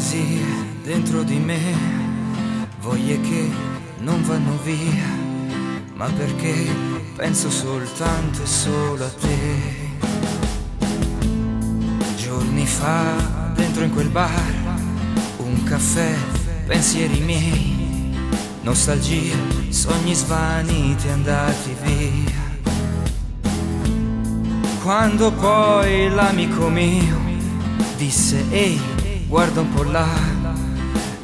fantasie dentro di me, voglie che non vanno via, ma perché penso soltanto e solo a te. Giorni fa, dentro in quel bar, un caffè, pensieri miei, nostalgia, sogni svaniti andati via. Quando poi l'amico mio disse: ehi, guarda un po' là,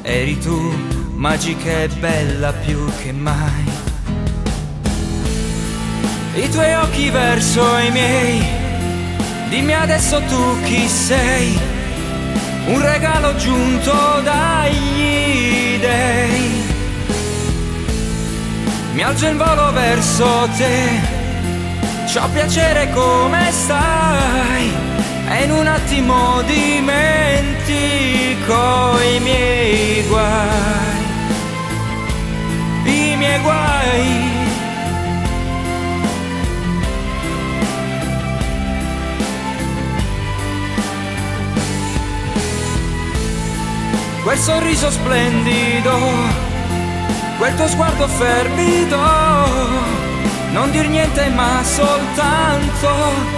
eri tu, magica e bella più che mai. I tuoi occhi verso i miei, dimmi adesso tu chi sei, un regalo giunto dagli dei. Mi alzo in volo verso te, c'ho piacere come stai, e in un attimo dimentico i miei guai, i miei guai. Quel sorriso splendido, quel tuo sguardo fervido, non dir niente ma soltanto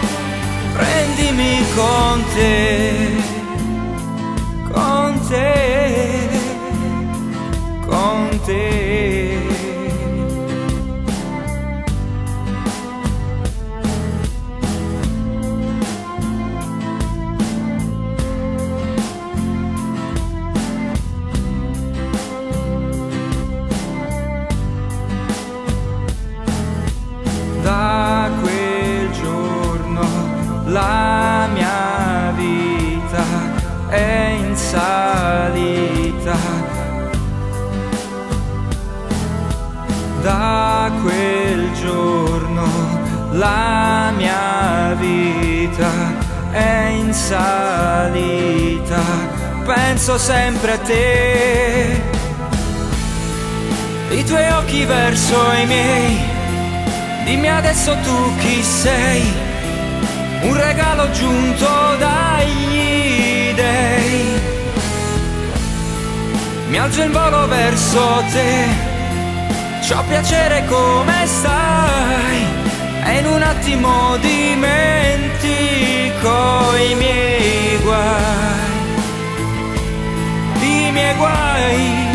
prendimi con te, con te, con te. Da quel giorno la mia vita è in salita. Da quel giorno la mia vita è in salita. Penso sempre a te, i tuoi occhi verso i miei, dimmi adesso tu chi sei, un regalo giunto dagli dei. Mi alzo in volo verso te, c'ho piacere come stai, e in un attimo dimentico i miei guai, i miei guai.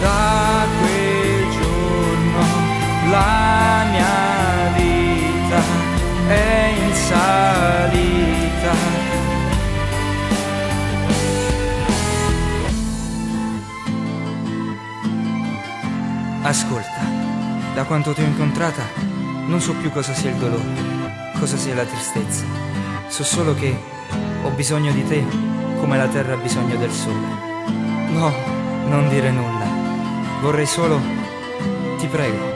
Da quel giorno la mia vita è in salita. Ascolta, da quando ti ho incontrata non so più cosa sia il dolore, cosa sia la tristezza. So solo che ho bisogno di te come la terra ha bisogno del sole. No, non dire nulla. Vorrei solo, ti prego,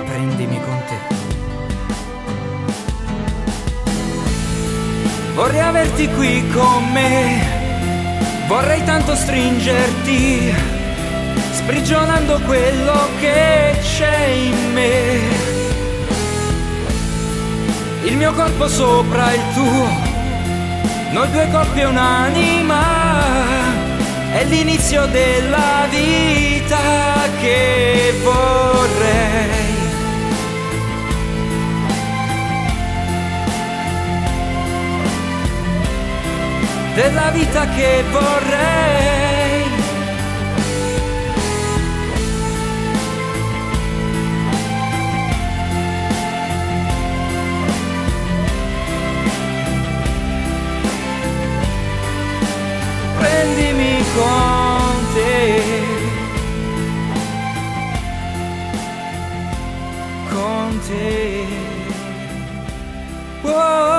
prendimi con te. Vorrei averti qui con me, vorrei tanto stringerti, sprigionando quello che c'è in me. Il mio corpo sopra il tuo, noi due corpi e un'anima, è l'inizio della vita che vorrei. Della vita che vorrei. Prendimi con te, con te. Oh.